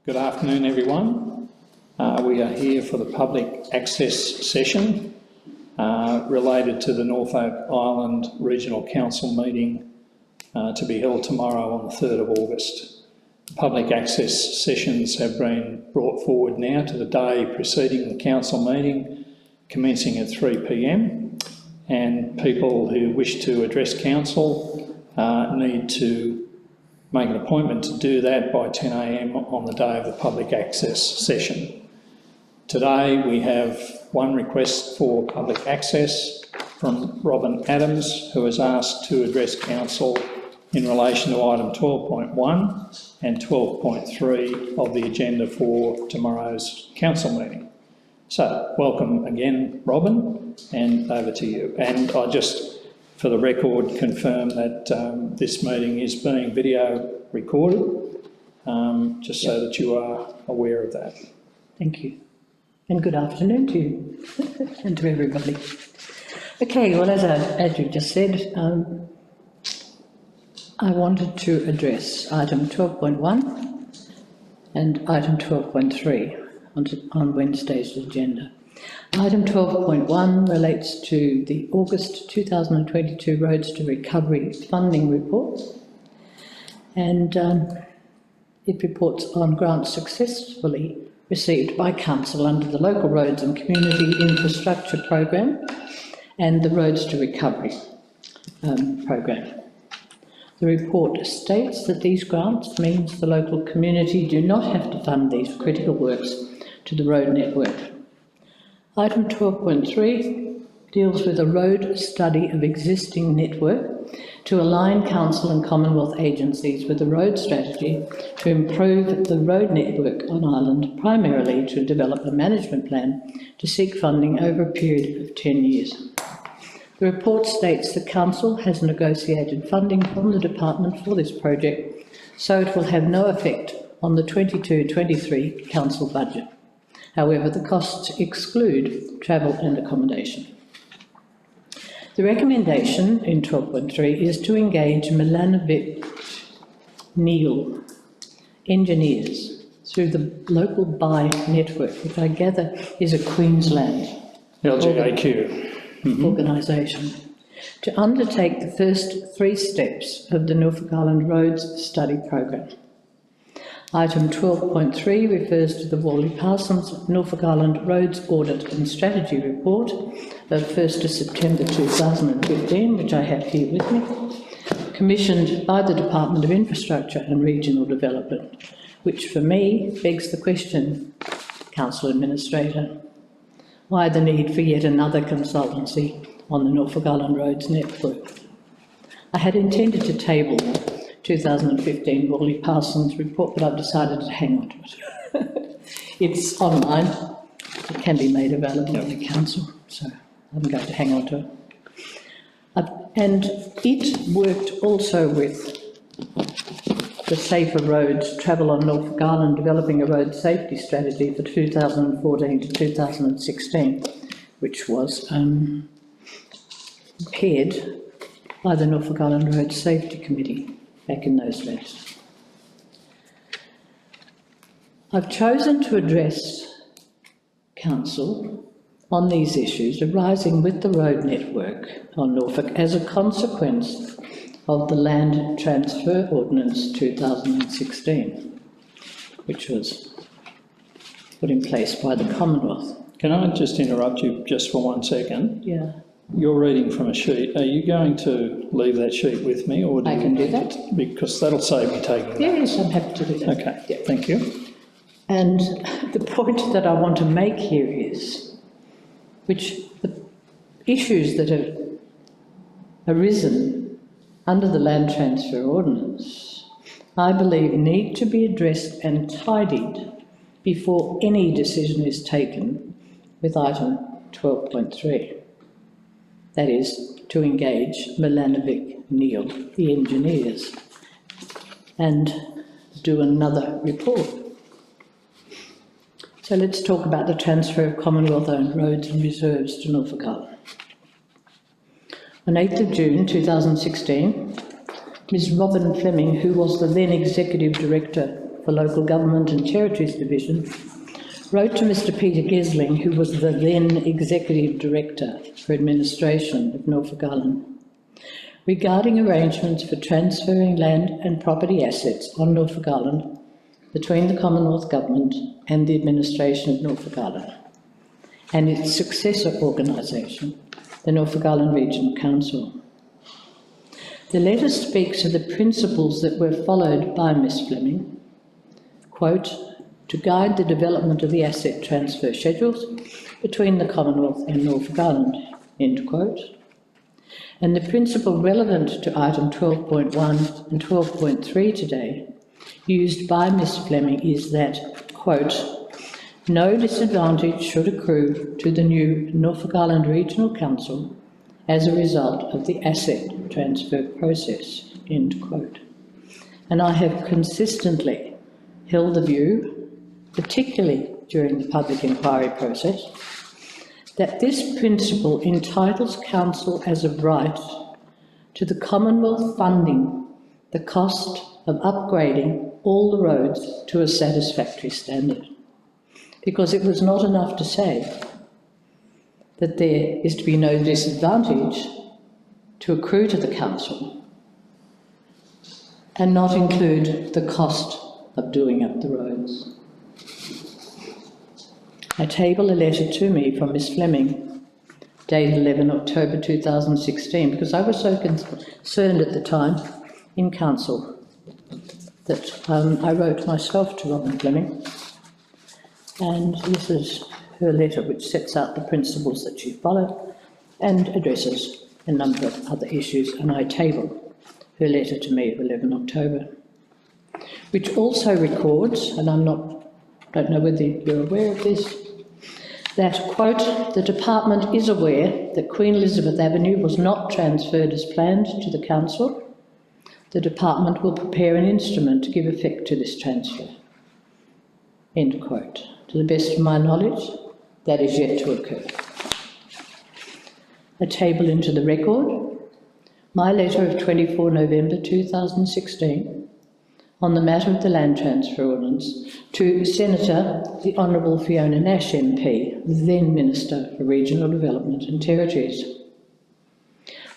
Good afternoon, everyone. We are here for the public access session related to the Norfolk Island Regional Council meeting to be held tomorrow on the 3rd of August. Public access sessions have been brought forward now to the day preceding the council meeting, commencing at 3 p.m, and people who wish to address council need to make an appointment to do that by 10 a.m. on the day of the public access session. Today we have one request for public access from Robin Adams, who has asked to address council in relation to item 12.1 and 12.3 of the agenda for tomorrow's council meeting. So, welcome again, Robin, and over to you. And I just, for the record, confirm that this meeting is being video recorded, just so that you are aware of that. Thank you. And good afternoon to you and to everybody. Okay, well, as you just said, I wanted to address item 12.1 and item 12.3 on Wednesday's agenda. Item 12.1 relates to the August 2022 Roads to Recovery funding report, and it reports on grants successfully received by Council under the Local Roads and Community Infrastructure Program and the Roads to Recovery program. The report states that these grants means the local community do not have to fund these critical works to the road network. Item 12.3 deals with a road study of existing network to align council and Commonwealth agencies with a road strategy to improve the road network on Island, primarily to develop a management plan to seek funding over a period of 10 years. The report states the council has negotiated funding from the department for this project, so it will have no effect on the 22-23 council budget. However, the costs exclude travel and accommodation. The recommendation in 12.3 is to engage Milanovic Neil engineers through the local BUY network, which I gather is a Queensland LGAQ organisation, to undertake the first 3 steps of the Norfolk Island Roads Study Program. Item 12.3 refers to the Wally Parsons Norfolk Island Roads Audit and Strategy Report of 1st of September 2015, which I have here with me, commissioned by the Department of Infrastructure and Regional Development, which for me begs the question, Council Administrator, why the need for yet another consultancy on the Norfolk Island Roads network? I had intended to table 2015 Wally Parsons report, but I've decided to hang on to it. It's online, it can be made available to the council, so I'm going to hang on to it. And it worked also with the Safer Roads Travel on Norfolk Island, developing a road safety strategy for 2014 to 2016, which was prepared by the Norfolk Island Road Safety Committee back in those days. I've chosen to address Council on these issues arising with the road network on Norfolk as a consequence of the Land Transfer Ordinance 2016, which was put in place by the Commonwealth. Can I just interrupt you just for 1 second? Yeah. You're reading from a sheet. Are you going to leave that sheet with me, or I can do that? Because that'll save me taking that. Yes, I'm happy to do that. Okay, yeah. Thank you. And the point that I want to make here is, which the issues that have arisen under the Land Transfer Ordinance, I believe need to be addressed and tidied before any decision is taken with item 12.3. That is, to engage Milanovic Neil, the engineers, and do another report. So let's talk about the transfer of Commonwealth-owned roads and reserves to Norfolk Island. On 8th of June 2016, Ms Robin Fleming, who was the then Executive Director for Local Government and Territories Division, wrote to Mr Peter Gesling, who was the then Executive Director for Administration of Norfolk Island, regarding arrangements for transferring land and property assets on Norfolk Island between the Commonwealth Government and the administration of Norfolk Island and its successor organisation, the Norfolk Island Regional Council. The letter speaks of the principles that were followed by Ms Fleming, quote, to guide the development of the asset transfer schedules between the Commonwealth and Norfolk Island, end quote. And the principle relevant to item 12.1 and 12.3 today, used by Ms Fleming, is that, quote, no disadvantage should accrue to the new Norfolk Island Regional Council as a result of the asset transfer process, end quote. And I have consistently held the view, particularly during the public inquiry process, that this principle entitles Council as of right to the Commonwealth funding the cost of upgrading all the roads to a satisfactory standard. Because it was not enough to say that there is to be no disadvantage to accrue to the Council and not include the cost of doing up the roads. I table a letter to me from Ms Fleming, dated 11 October 2016, because I was so concerned at the time in Council that I wrote myself to Robin Fleming, and this is her letter, which sets out the principles that she followed and addresses a number of other issues, and I table her letter to me of 11 October, which also records, and don't know whether you're aware of this, that, quote, the Department is aware that Queen Elizabeth Avenue was not transferred as planned to the Council. The Department will prepare an instrument to give effect to this transfer, end quote. To the best of my knowledge, that is yet to occur. I table into the record my letter of 24 November 2016 on the matter of the land transfer ordinance to Senator the Honourable Fiona Nash MP, then Minister for Regional Development and Territories.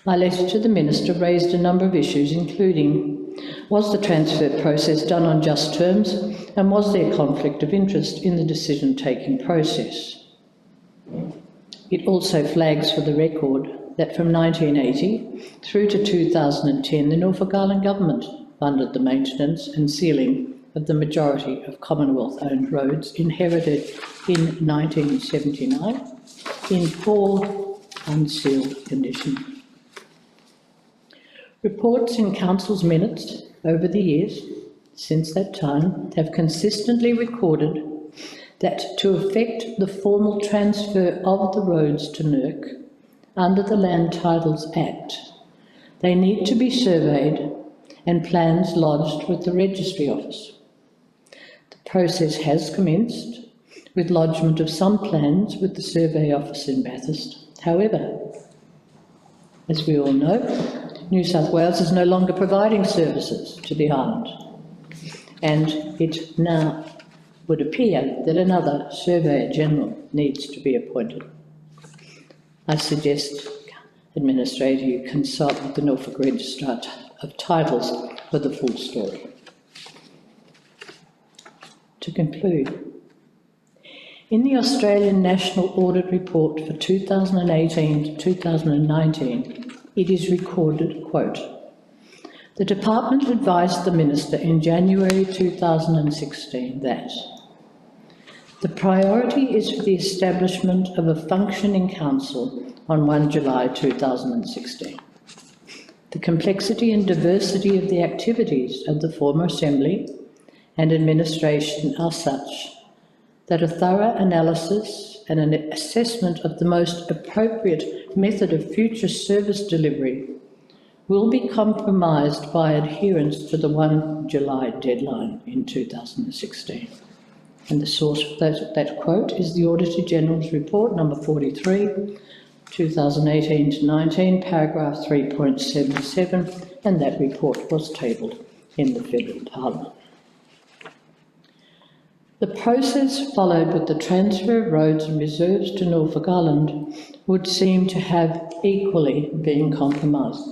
My letter to the Minister raised a number of issues, including, was the transfer process done on just terms, and was there conflict of interest in the decision-taking process? It also flags for the record that from 1980 through to 2010, the Norfolk Island Government funded the maintenance and sealing of the majority of Commonwealth-owned roads inherited in 1979 in poor, unsealed condition. Reports in Council's minutes over the years since that time have consistently recorded that to effect the formal transfer of the roads to NERC under the Land Titles Act, they need to be surveyed and plans lodged with the Registry Office. The process has commenced with lodgement of some plans with the Survey Office in Bathurst. However, as we all know, New South Wales is no longer providing services to the island, and it now would appear that another Surveyor General needs to be appointed. I suggest, Administrator, you consult with the Norfolk Registrar of Titles for the full story. To conclude, in the Australian National Audit Report for 2018 to 2019, it is recorded, quote, the Department advised the Minister in January 2016 that the priority is for the establishment of a functioning council on 1 July 2016. The complexity and diversity of the activities of the former Assembly and administration are such that a thorough analysis and an assessment of the most appropriate method of future service delivery will be compromised by adherence to the 1 July deadline in 2016. And the source for that quote is the Auditor General's Report number 43, 2018 to 19, paragraph 3.77, and that report was tabled in the Federal Parliament. The process followed with the transfer of roads and reserves to Norfolk Island would seem to have equally been compromised,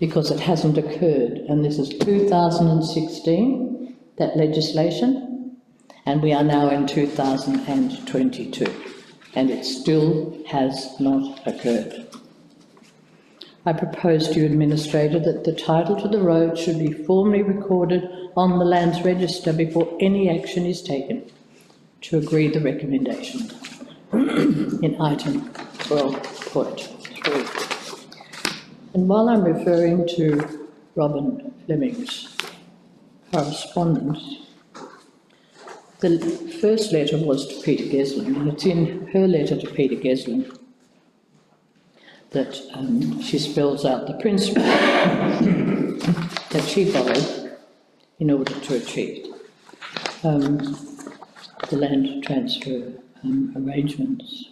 because it hasn't occurred, and this is 2016, that legislation, and we are now in 2022, and it still has not occurred. I propose to you, Administrator, that the title to the road should be formally recorded on the Lands Register before any action is taken to agree the recommendation in item 12.3. And while I'm referring to Robin Fleming's correspondence, the first letter was to Peter Geslin, and it's in her letter to Peter Geslin that she spells out the principle that she followed in order to achieve the land transfer arrangements.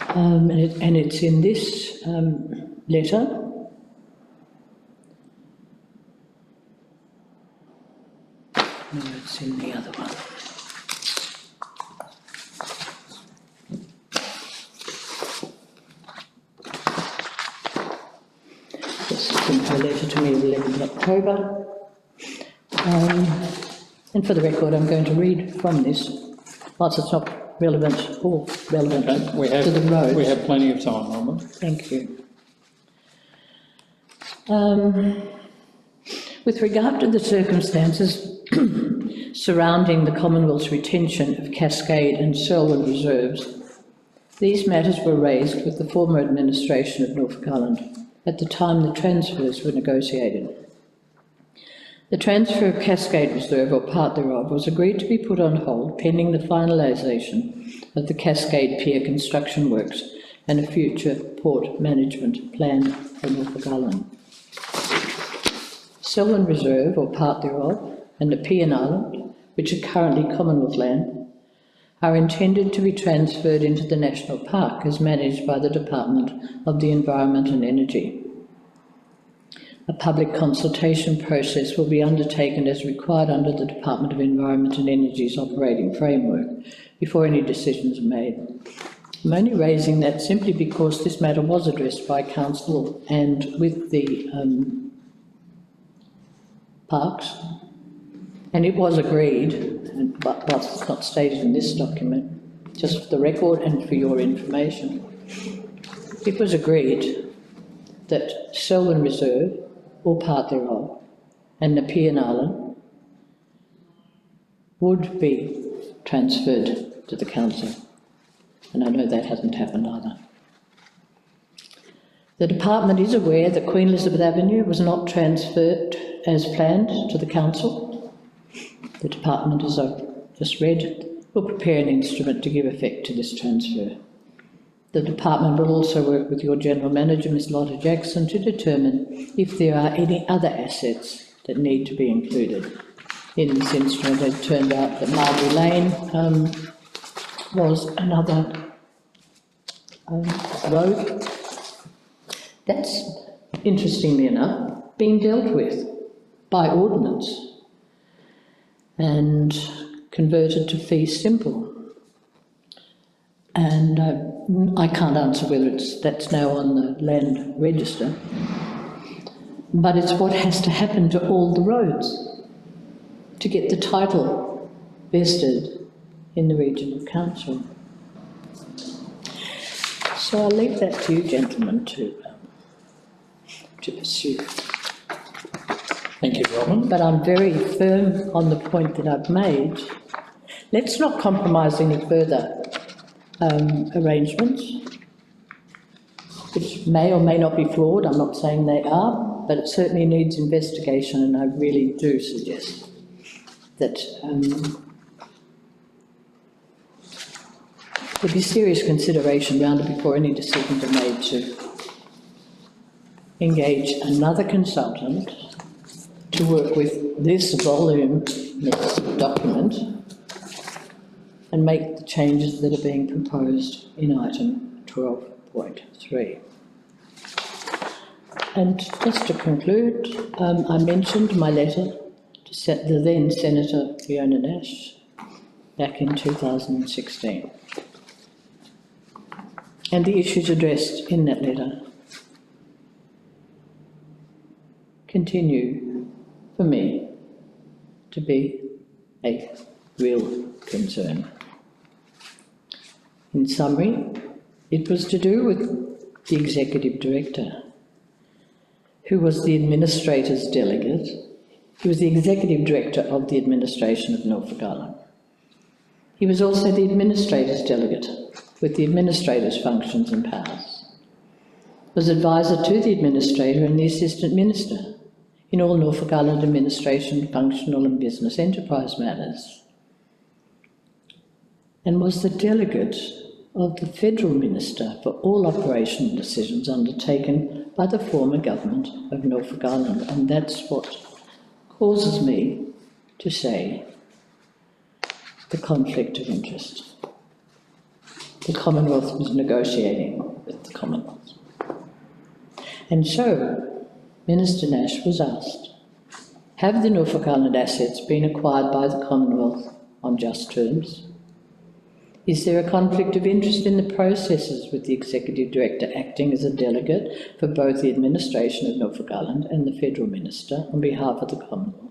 And it's in this letter no, it's in the other one. Her letter to me of 11th October. And for the record, I'm going to read from this, whilst it's not relevant or relevant to the road. We have plenty of time, Robin. Thank you. With regard to the circumstances surrounding the Commonwealth's retention of Cascade and Selwyn reserves, these matters were raised with the former administration of Norfolk Island at the time the transfers were negotiated. The transfer of Cascade Reserve, or part thereof, was agreed to be put on hold pending the finalisation of the Cascade Pier construction works and a future port management plan for Norfolk Island. Selwyn Reserve, or part thereof, and the Pier Island, which are currently Commonwealth land, are intended to be transferred into the National Park as managed by the Department of the Environment and Energy. A public consultation process will be undertaken as required under the Department of Environment and Energy's operating framework before any decisions are made. I'm only raising that simply because this matter was addressed by Council and with the Parks, and it was agreed, but it's not stated in this document, just for the record and for your information, it was agreed that Selwyn Reserve, or part thereof, and Nepean Island would be transferred to the council, and I know that hasn't happened either. The department is aware that Queen Elizabeth Avenue was not transferred as planned to the council. The department, as I've just read, will prepare an instrument to give effect to this transfer. The department will also work with your General Manager, Ms Lotta Jackson, to determine if there are any other assets that need to be included in this instrument. It turned out that Marbury Lane was another road that's, interestingly enough, been dealt with by ordinance and converted to fee simple. And I can't answer whether that's now on the land register, but it's what has to happen to all the roads to get the title vested in the regional council. So I'll leave that to you, gentlemen, to pursue. Thank you, Robin. But I'm very firm on the point that I've made. Let's not compromise any further arrangements, which may or may not be flawed. I'm not saying they are, but it certainly needs investigation, and I really do suggest that there be serious consideration round it before any decisions are made to engage another consultant to work with this voluminous document and make the changes that are being proposed in item 12.3. And just to conclude, I mentioned my letter to the then Senator Fiona Nash back in 2016. And the issues addressed in that letter continue, for me, to be a real concern. In summary, it was to do with the Executive Director, who was the Administrator's delegate. He was the Executive Director of the administration of Norfolk Island. He was also the Administrator's delegate with the Administrator's functions and powers. Was advisor to the Administrator and the Assistant Minister in all Norfolk Island administration, functional and business enterprise matters, and was the delegate of the Federal Minister for all operational decisions undertaken by the former government of Norfolk Island. And that's what causes me to say the conflict of interest. The Commonwealth was negotiating with the Commonwealth. And so, Minister Nash was asked, have the Norfolk Island assets been acquired by the Commonwealth on just terms? Is there a conflict of interest in the processes with the Executive Director acting as a delegate for both the administration of Norfolk Island and the Federal Minister on behalf of the Commonwealth?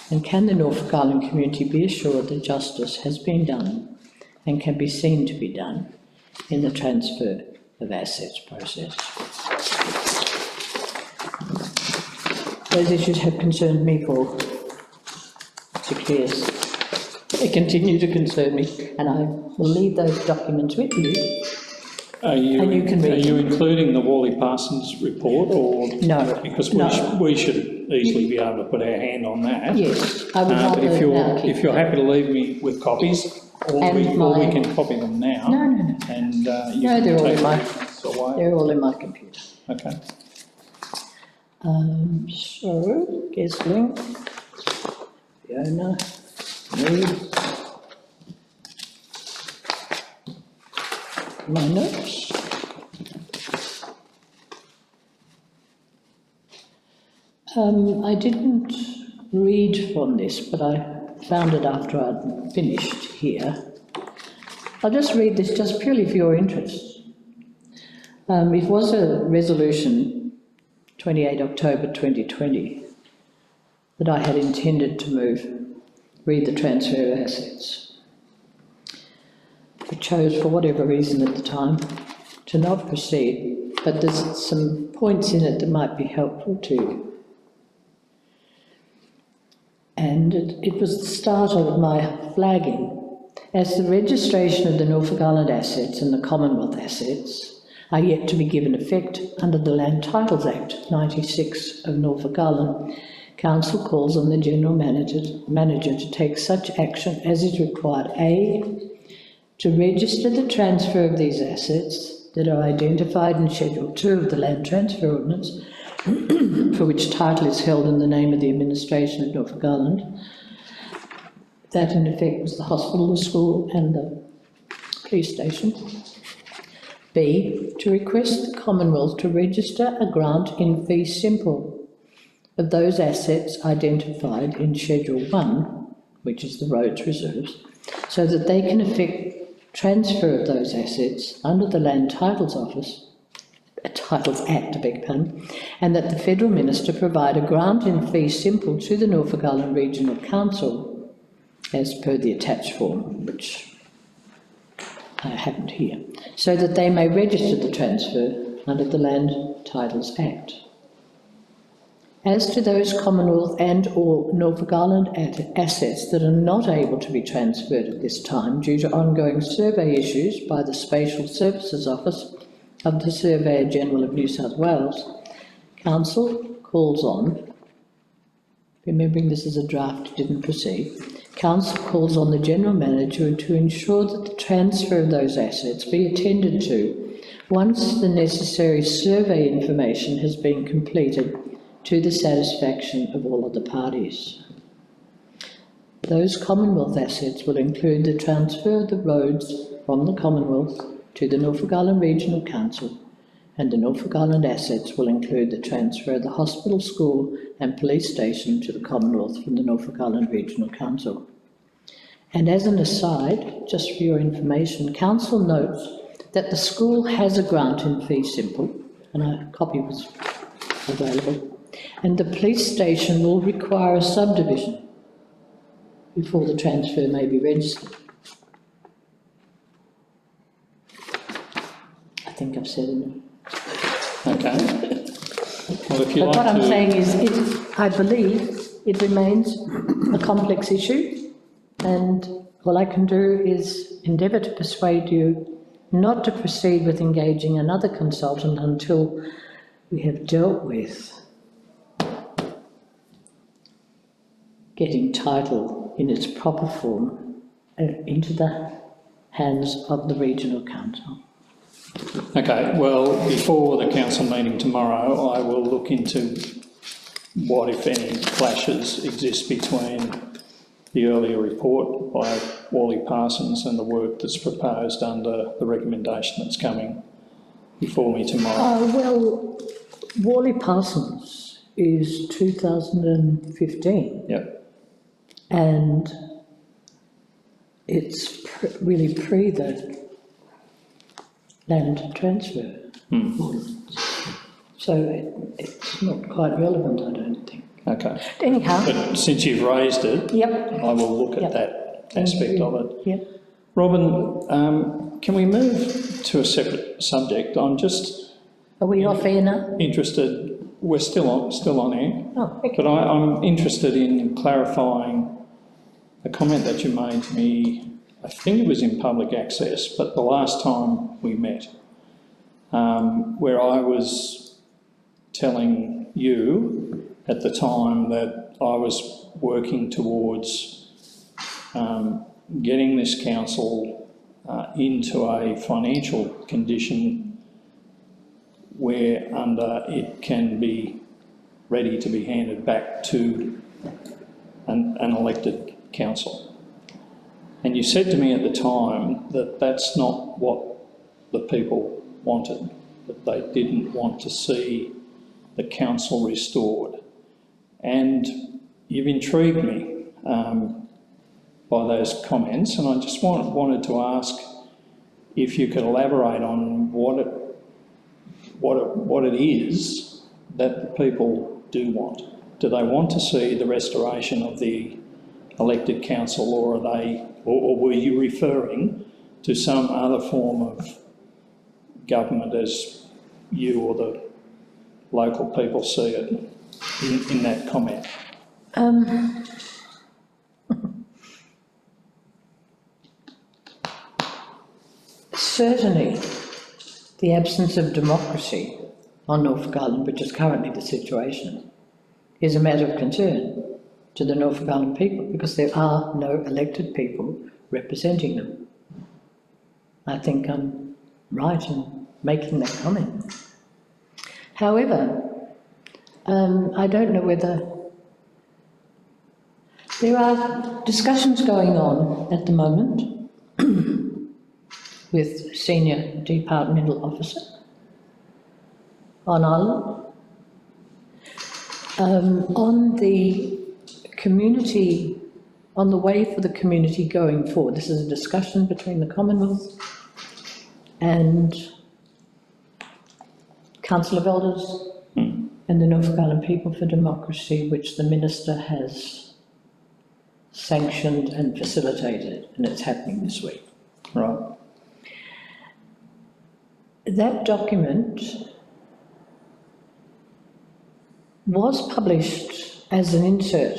And can the Norfolk Island community be assured that justice has been done and can be seen to be done in the transfer of assets process? Those issues have concerned me for 6 years. They continue to concern me, and I will leave those documents with you. And you can read Are you them. including the Wally Parsons report, or No, because no. we should easily be able to put our hand on that? Yes, I would rather But now keep if you're happy to leave me with copies, or And we my- can copy them now. No. And you No, can they're all take in my- them away. They're all in my computer. Okay. So, Gesling, Fiona, me, my notes. I didn't read from this, but I found it after I'd finished here. I'll just read this just purely for your interest. It was a resolution, 28 October 2020, that I had intended to read the transfer of assets. I chose, for whatever reason at the time, to not proceed, but there's some points in it that might be helpful to you. And it was the start of my flagging. As the registration of the Norfolk Island assets and the Commonwealth assets are yet to be given effect under the Land Titles Act 96 of Norfolk Island, Council calls on the General Manager to take such action as is required: A, to register the transfer of these assets that are identified in Schedule 2 of the Land Transfer Ordinance, for which title is held in the name of the administration of Norfolk Island. That in effect was the hospital, the school and the police station. B, to request the Commonwealth to register a grant in fee simple of those assets identified in Schedule 1, which is the roads reserves, so that they can effect transfer of those assets under the Land Titles Act, and that the Federal Minister provide a grant in fee simple to the Norfolk Island Regional Council as per the attached form, which I haven't here, so that they may register the transfer under the Land Titles Act. As to those Commonwealth and or Norfolk Island assets that are not able to be transferred at this time due to ongoing survey issues by the Spatial Services Office of the Surveyor General of New South Wales, Council calls on, remembering this is a draft, didn't proceed, Council calls on the General Manager to ensure that the transfer of those assets be attended to once the necessary survey information has been completed to the satisfaction of all other parties. Those Commonwealth assets will include the transfer of the roads from the Commonwealth to the Norfolk Island Regional Council and the Norfolk Island assets will include the transfer of the hospital, school and police station to the Commonwealth from the Norfolk Island Regional Council. And as an aside, just for your information, Council notes that the school has a grant in fee simple, and a copy was available, and the police station will require a subdivision before the transfer may be registered. I think I've said enough. Okay. Well, if you But like what I'm to, saying is, I believe it remains a complex issue, and all I can do is endeavour to persuade you not to proceed with engaging another consultant until we have dealt with getting title in its proper form into the hands of the Regional Council. okay, well, before the council meeting tomorrow, I will look into what, if any, clashes exist between the earlier report by Wally Parsons and the work that's proposed under the recommendation that's coming before me tomorrow. Well, Worley Parsons is 2015, Yep, and it's really pre the land transfer. So it's not quite relevant, I don't think. okay. Anyhow, But since you've raised it, yep, I will look at Yep. that aspect of it. yep. Robin, can we move to a separate subject? I'm just Are we off air now? interested, we're still on air, Oh, okay. but I'm interested in clarifying a comment that you made to me, I think it was in public access, but the last time we met, where I was telling you at the time that I was working towards getting this council into a financial condition where under it can be ready to be handed back to an elected council. And you said to me at the time that that's not what the people wanted, that they didn't want to see the council restored. And you've intrigued me by those comments, and I just wanted to ask if you could elaborate on what it is that the people do want. Do they want to see the restoration of the elected council, or were you referring to some other form of government as you or the local people see it in that comment? Certainly, the absence of democracy on Norfolk Island, which is currently the situation, is a matter of concern to the Norfolk Island people because there are no elected people representing them. I think I'm right in making that comment. However, I don't know whether there are discussions going on at the moment with senior departmental officer on Island on the community, on the way for the community going forward. This is a discussion between the Commonwealth and Council of Elders and the Norfolk Island People for Democracy, which the Minister has sanctioned and facilitated, and it's happening this week. Right. That document was published as an insert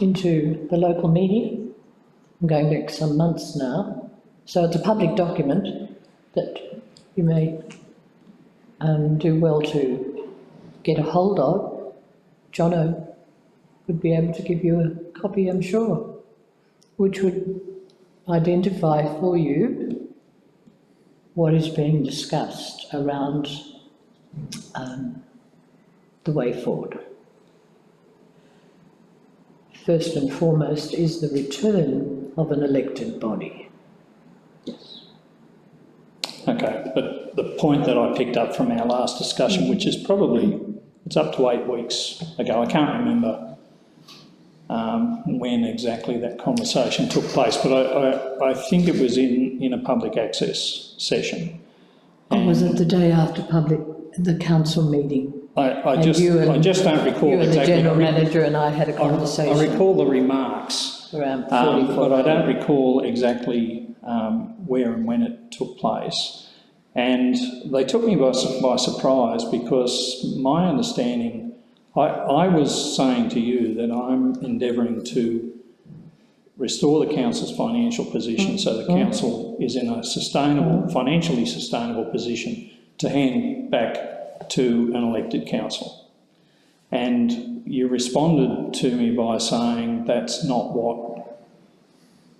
into the local media. I'm going back some months now. So it's a public document that you may do well to get a hold of. Jono would be able to give you a copy, I'm sure, which would identify for you what is being discussed around the way forward. First and foremost is the return of an elected body. Yes. Okay, but the point that I picked up from our last discussion, which is probably, it's up to 8 weeks ago, I can't remember when exactly that conversation took place, but I think it was in a public access session. Or was it the day after the council meeting? I just don't recall you and exactly. the general manager and I had a conversation. I recall the remarks, around 44. but I don't recall exactly where and when it took place. And they took me by surprise, because my understanding, I was saying to you that I'm endeavouring to restore the council's financial position so the council is in a financially sustainable position to hand back to an elected council. And you responded to me by saying that's not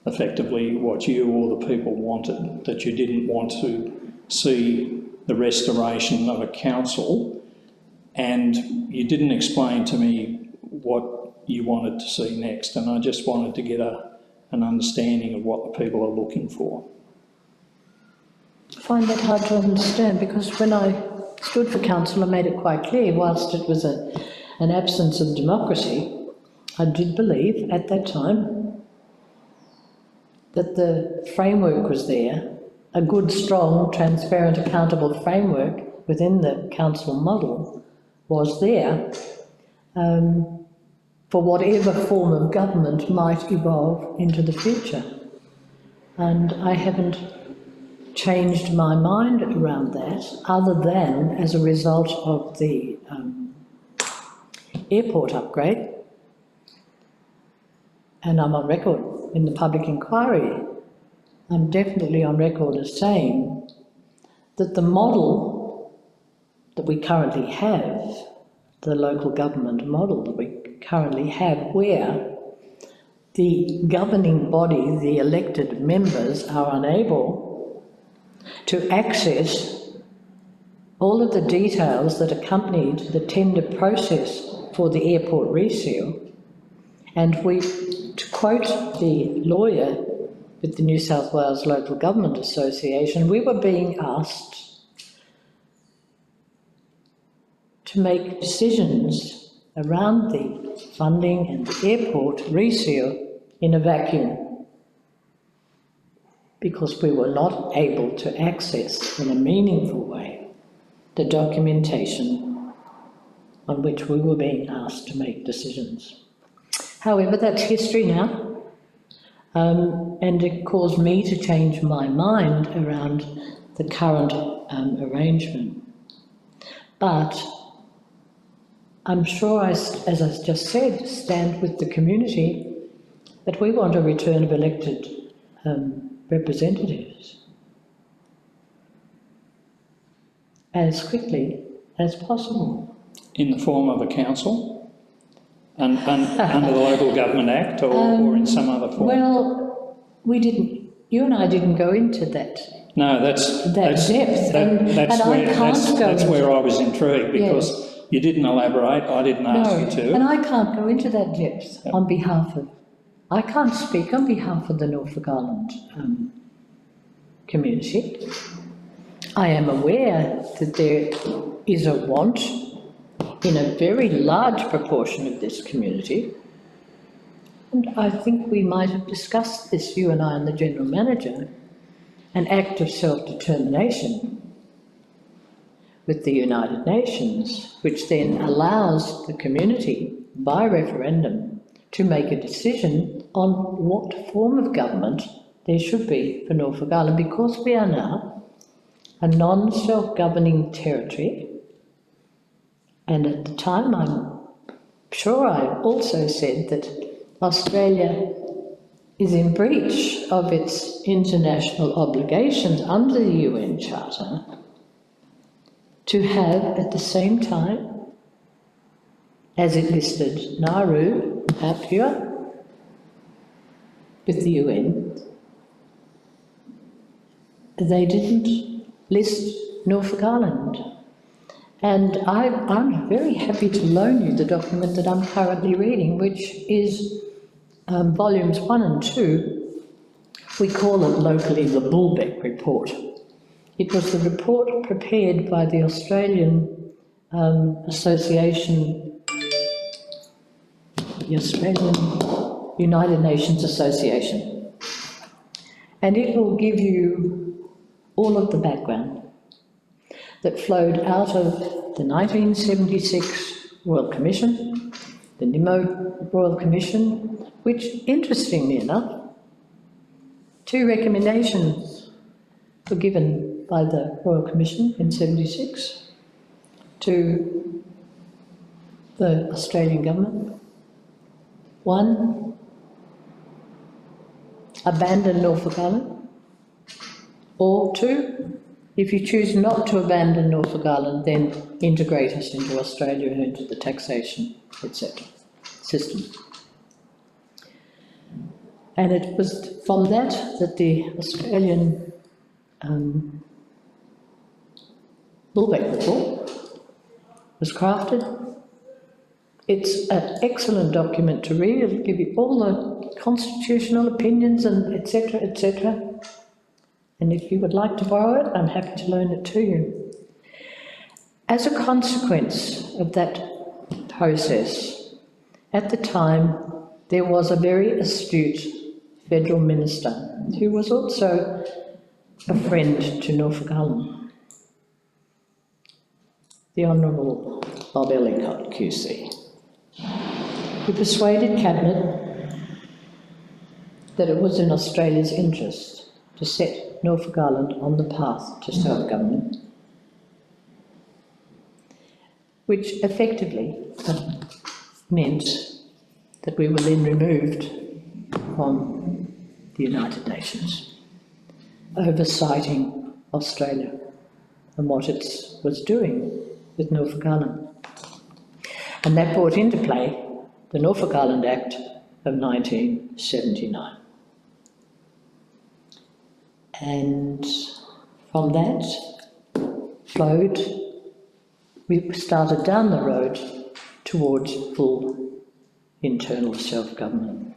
effectively what you or the people wanted, that you didn't want to see the restoration of a council, and you didn't explain to me what you wanted to see next, and I just wanted to get an understanding of what the people are looking for. I find that hard to understand, because when I stood for council I made it quite clear, whilst it was an absence of democracy, I did believe at that time that the framework was there, a good, strong, transparent, accountable framework within the council model was there for whatever form of government might evolve into the future. And I haven't changed my mind around that, other than as a result of the airport upgrade. And I'm on record in the public inquiry, I'm definitely on record as saying that the model that we currently have, the local government model that we currently have, where the governing body, the elected members, are unable to access all of the details that accompanied the tender process for the airport reseal. And to quote the lawyer with the New South Wales Local Government Association, we were being asked to make decisions around the funding and the airport reseal in a vacuum, because we were not able to access in a meaningful way the documentation on which we were being asked to make decisions. However, that's history now. And it caused me to change my mind around the current arrangement. But I'm sure, as I just said, stand with the community that we want a return of elected representatives as quickly as possible. In the form of a council? Under the Local Government Act, or in some other form? Well, you and I didn't go into that. No, that's depth. That's where I was intrigued, because you didn't elaborate, I didn't ask you to. And I can't go into that depth on behalf of, I can't speak on behalf of the Norfolk Island community. I am aware that there is a want in a very large proportion of this community, and I think we might have discussed this, you and I and the General Manager, an act of self-determination with the United Nations, which then allows the community, by referendum, to make a decision on what form of government there should be for Norfolk Island, because we are now a non-self-governing territory. And at the time, I'm sure I also said that Australia is in breach of its international obligations under the UN Charter to have, at the same time, as it listed Nauru, Papua, with the UN, they didn't list Norfolk Island. And I'm very happy to loan you the document that I'm currently reading, which is volumes 1 and 2. We call it locally the Bullbeck Report. It was the report prepared by the Australian Association, the Australian United Nations Association. And it will give you all of the background that flowed out of the 1976 Royal Commission, the Nimmo Royal Commission, which, interestingly enough, 2 recommendations were given by the Royal Commission in 76 to the Australian government. 1, abandon Norfolk Island, or 2, if you choose not to abandon Norfolk Island, then integrate us into Australia and into the taxation, etc. system. And it was from that the Australian Bulbeck report was crafted. It's an excellent document to read. It'll give you all the constitutional opinions and etc., etc. And if you would like to borrow it, I'm happy to loan it to you. As a consequence of that process, at the time, there was a very astute federal minister who was also a friend to Norfolk Island, the Honourable Bob Ellicott QC, who persuaded Cabinet that it was in Australia's interest to set Norfolk Island on the path to self-government, which effectively meant that we were then removed from the United Nations, oversighting Australia and what it was doing with Norfolk Island. And that brought into play the Norfolk Island Act of 1979. And from that flowed, we started down the road towards full internal self-government.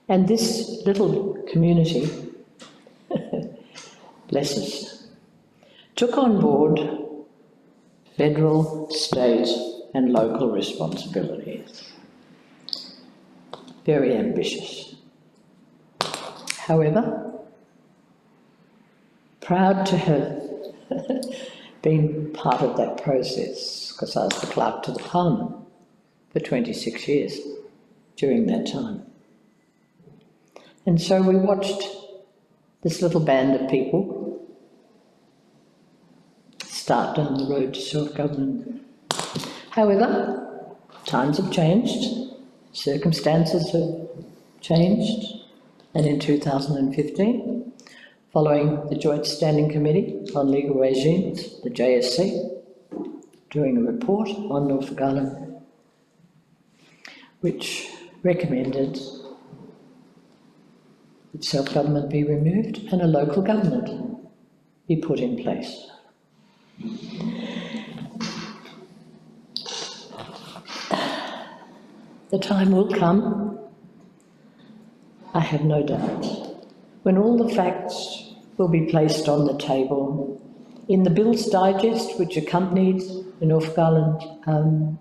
And this little community, bless us, took on board federal, state and local responsibilities. Very ambitious. However, proud to have been part of that process, because I was the clerk to the Parliament for 26 years during that time. And so we watched this little band of people start down the road to self-government. However, times have changed, circumstances have changed, and in 2015, following the Joint Standing Committee on Legal Regimes, the JSC, doing a report on Norfolk Island, which recommended that self-government be removed and a local government be put in place. The time will come, I have no doubt, when all the facts will be placed on the table in the Bills Digest, which accompanied the Norfolk Island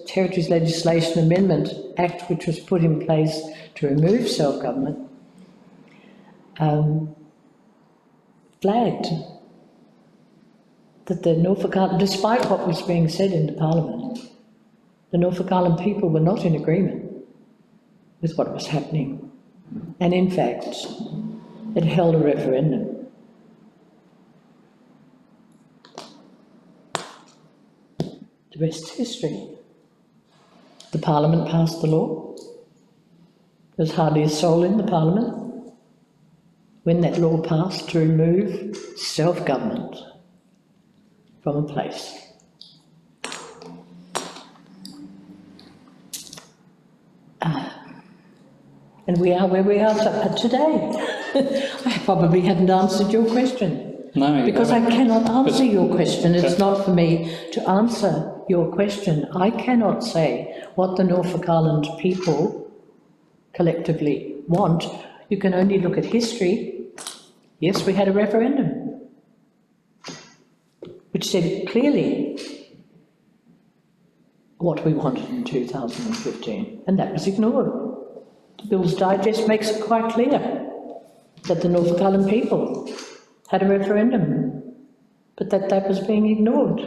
Territories Legislation Amendment Act, which was put in place to remove self-government, flagged that the Norfolk Island, despite what was being said in the Parliament, the Norfolk Island people were not in agreement with what was happening. And in fact, it held a referendum. The rest is history. The Parliament passed the law. There's hardly a soul in the Parliament when that law passed to remove self-government from a place. And we are where we are today. I probably haven't answered your question. No, because I cannot answer your question. It's not for me to answer your question. I cannot say what the Norfolk Island people collectively want. You can only look at history Yes, we had a referendum, which said clearly what we wanted in 2015, and that was ignored. The Bill's Digest makes it quite clear that the Norfolk Island people had a referendum, but that was being ignored.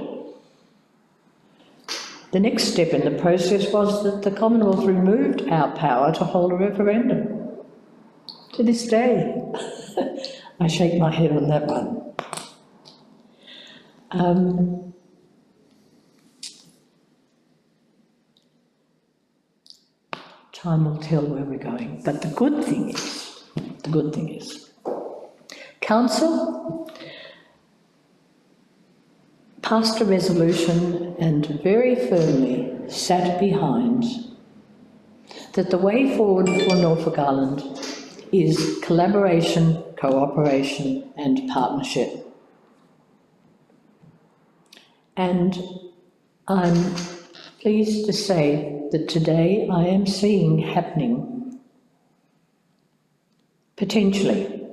The next step in the process was that the Commonwealth removed our power to hold a referendum. To this day, I shake my head on that one. Time will tell where we're going, but the good thing is, Council passed a resolution and very firmly sat behind that the way forward for Norfolk Island is collaboration, cooperation and partnership. And I'm pleased to say that today I am seeing happening, potentially,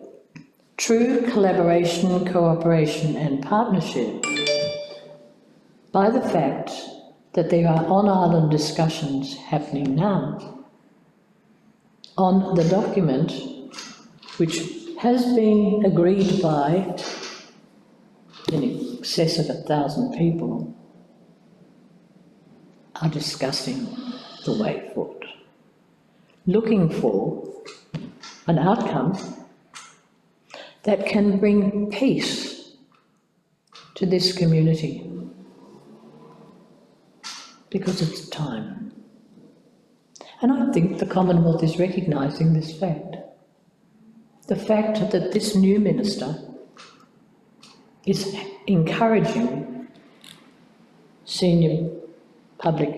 true collaboration, cooperation and partnership by the fact that there are on-island discussions happening now on the document which has been agreed by in excess of 1,000 people are discussing the way forward, looking for an outcome that can bring peace to this community, because it's time. And I think the Commonwealth is recognising this fact. The fact that this new minister is encouraging senior public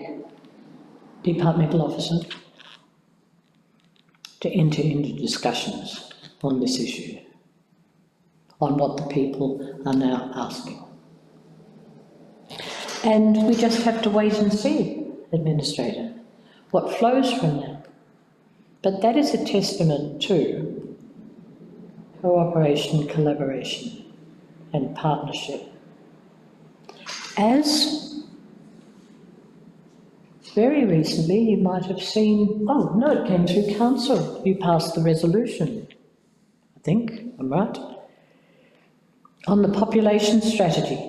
departmental officers to enter into discussions on this issue, on what the people are now asking. And we just have to wait and see, Administrator, what flows from that. But that is a testament to cooperation, collaboration and partnership. As very recently you might have seen, oh no, it came through council, you passed the resolution, I think, I'm right, on the population strategy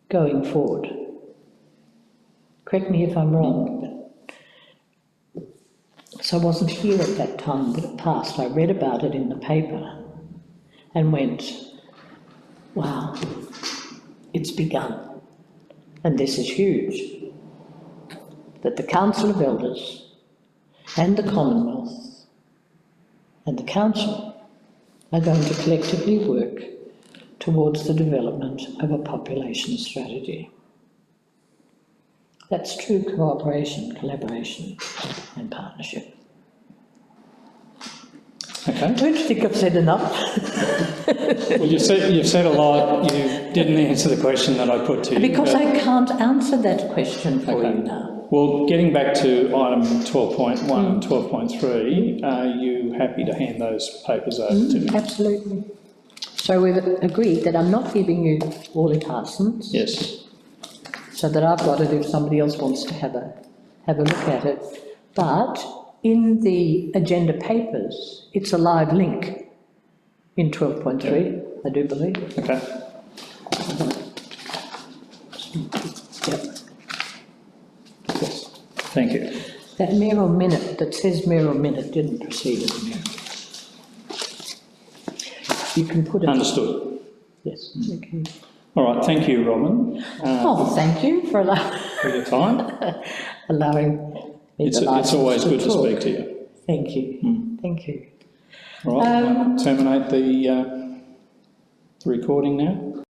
going forward. Correct me if I'm wrong, but so I wasn't here at that time that it passed. I read about it in the paper and went, wow, it's begun. And this is huge, that the Council of Elders and the Commonwealth and the Council are going to collectively work towards the development of a population strategy. That's true cooperation, collaboration and partnership. Okay. Don't you think I've said enough? Well, you've said a lot. You didn't answer the question that I put to you. Because I can't answer that question for Okay. you now. Well, getting back to item 12.1 and 12.3, are you happy to hand those papers over to me? Absolutely. So we've agreed that I'm not giving you Wally Parsons. Yes. So that I've got it if somebody else wants to have a look at it. But in the agenda papers, it's a live link in 12.3, I do believe. Okay. Yep. Yes. Thank you. That mayoral minute that says mayoral minute didn't proceed as a mayoral. You can put it. Understood. Yes. Okay. All right. Thank you, Robin, Thank you for for your time. allowing me It's always good to speak to you. Thank you. Thank you. All right. Terminate the recording now.